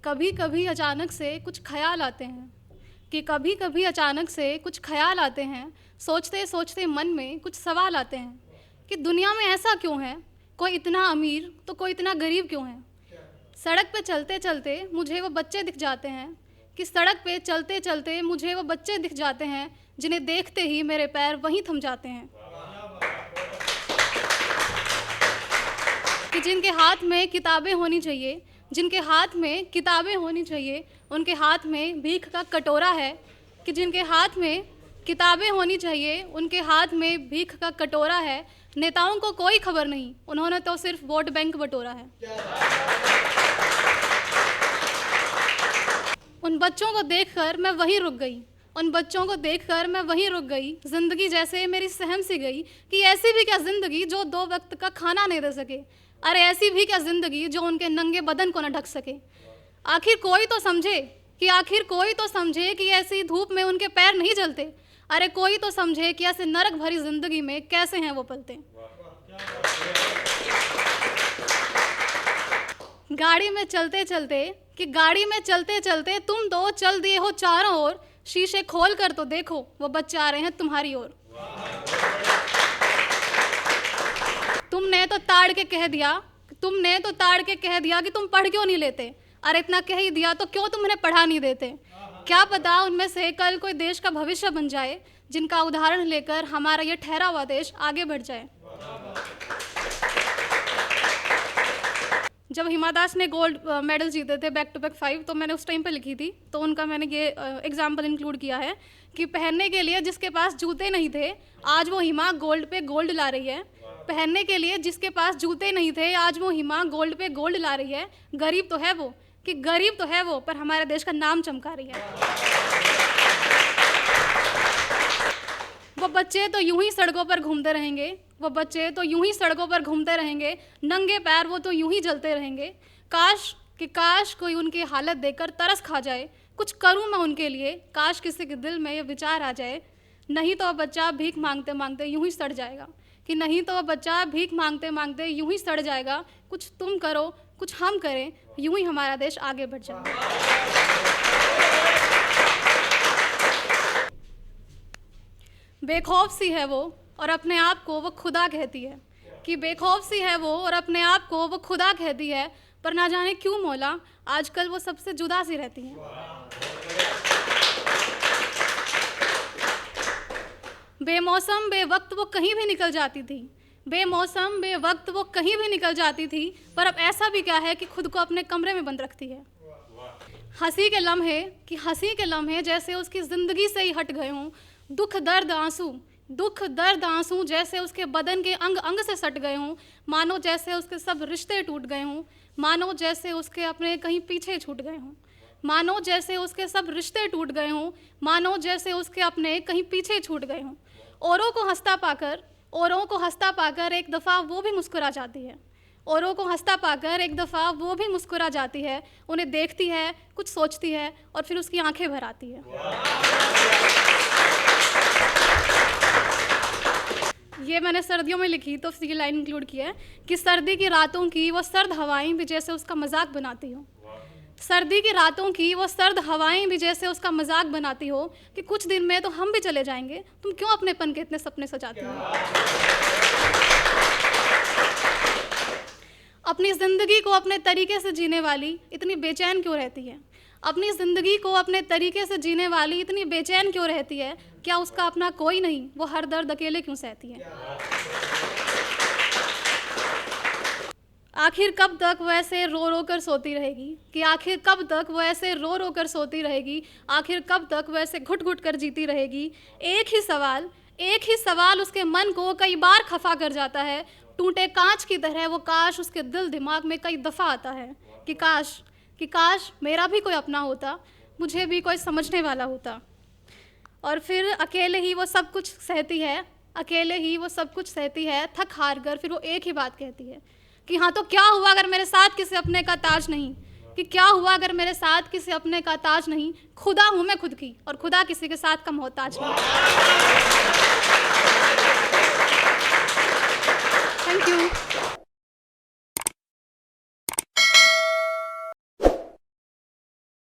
कभी कभी अचानक से कुछ ख्याल आते हैं, कि कभी कभी अचानक से कुछ ख्याल आते हैं। सोचते सोचते मन में कुछ सवाल आते हैं कि दुनिया में ऐसा क्यों है, कोई इतना अमीर तो कोई इतना गरीब क्यों है। सड़क पे चलते चलते मुझे वो बच्चे दिख जाते हैं, कि सड़क पे चलते चलते मुझे वो बच्चे दिख जाते हैं जिन्हें देखते ही मेरे पैर वहीं थम जाते हैं। कि जिनके हाथ में किताबें होनी चाहिए, जिनके हाथ में किताबें होनी चाहिए, उनके हाथ में भीख का कटोरा है। कि जिनके हाथ में किताबें होनी चाहिए, उनके हाथ में भीख का कटोरा है। नेताओं को कोई खबर नहीं, उन्होंने तो सिर्फ वोट बैंक बटोरा है। उन बच्चों को देखकर मैं वहीं रुक गई, उन बच्चों को देखकर मैं वहीं रुक गई। जिंदगी जैसे मेरी सहम सी गई, कि ऐसी भी क्या जिंदगी जो 2 वक्त का खाना नहीं दे सके। अरे ऐसी भी क्या जिंदगी जो उनके नंगे बदन को न ढक सके। आखिर कोई तो समझे, कि आखिर कोई तो समझे कि ऐसी धूप में उनके पैर नहीं जलते। अरे कोई तो समझे कि ऐसे नरक भरी जिंदगी में कैसे हैं वो पलते। गाड़ी में चलते चलते, कि गाड़ी में चलते चलते तुम दो चल दिए हो चारों ओर। शीशे खोल कर तो देखो, वो बच्चे आ रहे हैं तुम्हारी ओर। तुमने तो ताड़ के कह दिया, तुमने तो ताड़ के कह दिया कि तुम पढ़ क्यों नहीं लेते। अरे इतना कह ही दिया तो क्यों तुम उन्हें पढ़ा नहीं देते। क्या पता उनमें से कल कोई देश का भविष्य बन जाए, जिनका उदाहरण लेकर हमारा ये ठहरा हुआ देश आगे बढ़ जाए। जब हिमा दास ने गोल्ड मेडल जीते थे बैक टू बैक 5, तो मैंने उस टाइम पे लिखी थी, तो उनका मैंने ये एग्जाम्पल इंक्लूड किया है कि पहनने के लिए जिसके पास जूते नहीं थे, आज वो हिमा गोल्ड पे गोल्ड ला रही है। पहनने के लिए जिसके पास जूते नहीं थे, आज वो हिमा गोल्ड पे गोल्ड ला रही है। गरीब तो है वो, कि गरीब तो है वो, पर हमारे देश का नाम चमका रही है। वो बच्चे तो यूं ही सड़कों पर घूमते रहेंगे, वो बच्चे तो यूं ही सड़कों पर घूमते रहेंगे, नंगे पैर वो तो यूं ही जलते रहेंगे। काश कोई उनकी हालत देखकर तरस खा जाए, कुछ करूं मैं उनके लिए। काश किसी के दिल में ये विचार आ जाए, नहीं तो वो बच्चा भीख मांगते मांगते यूं ही सड़ जाएगा। कि नहीं तो वो बच्चा भीख मांगते मांगते यूं ही सड़ जाएगा। कुछ तुम करो, कुछ हम करें, यूं ही हमारा देश आगे बढ़ जाएगा। बेखौफ सी है वो और अपने आप को वो खुदा कहती है, कि बेखौफ सी है वो और अपने आप को वो खुदा कहती है। पर ना जाने क्यों मौला, आजकल वो सबसे जुदा सी रहती हैं। बेमौसम बेवक्त वो कहीं भी निकल जाती थी, बेमौसम बेवक्त वो कहीं भी निकल जाती थी। पर अब ऐसा भी क्या है कि खुद को अपने कमरे में बंद रखती है। हंसी के लम्हे, कि हंसी के लम्हे जैसे उसकी ज़िंदगी से ही हट गए हों। दुख दर्द आंसू जैसे उसके बदन के अंग अंग से सट गए हों। मानो जैसे उसके सब रिश्ते टूट गए हों, मानो जैसे उसके अपने कहीं पीछे छूट गए हों। मानो जैसे उसके सब रिश्ते टूट गए हों, मानो जैसे उसके अपने कहीं पीछे छूट गए हों। औरों को हंसता पाकर एक दफ़ा वो भी मुस्कुरा जाती है। औरों को हंसता पाकर एक दफ़ा वो भी मुस्कुरा जाती है। उन्हें देखती है, कुछ सोचती है और फिर उसकी आंखें भर आती है। ये मैंने सर्दियों में लिखी तो उसकी लाइन इंक्लूड की है, कि सर्दी की रातों की वो सर्द हवाएं भी जैसे उसका मजाक बनाती हो। सर्दी की रातों की वो सर्द हवाएं भी जैसे उसका मजाक बनाती हो, कि कुछ दिन में तो हम भी चले जाएंगे, तुम क्यों अपनेपन के इतने सपने सजाती हो। अपनी ज़िंदगी को अपने तरीके से जीने वाली इतनी बेचैन क्यों रहती है। अपनी ज़िंदगी को अपने तरीके से जीने वाली इतनी बेचैन क्यों रहती है। क्या उसका अपना कोई नहीं, वो हर दर्द अकेले क्यों सहती है। आखिर कब तक वो ऐसे रो रो कर सोती रहेगी, कि आखिर कब तक वो ऐसे रो रो कर सोती रहेगी। आखिर कब तक वो ऐसे घुट घुट कर जीती रहेगी। एक ही सवाल उसके मन को कई बार खफा कर जाता है। टूटे कांच की तरह वो काश उसके दिल दिमाग में कई दफ़ा आता है, कि काश मेरा भी कोई अपना होता, मुझे भी कोई समझने वाला होता। और फिर अकेले ही वो सब कुछ सहती है, अकेले ही वो सब कुछ सहती है। थक हार कर फिर वो एक ही बात कहती है, कि हाँ तो क्या हुआ अगर मेरे साथ किसी अपने का ताज नहीं। कि क्या हुआ अगर मेरे साथ किसी अपने का ताज नहीं। खुदा हूँ मैं खुद की, और खुदा किसी के साथ का मोहताज नहीं। Thank you.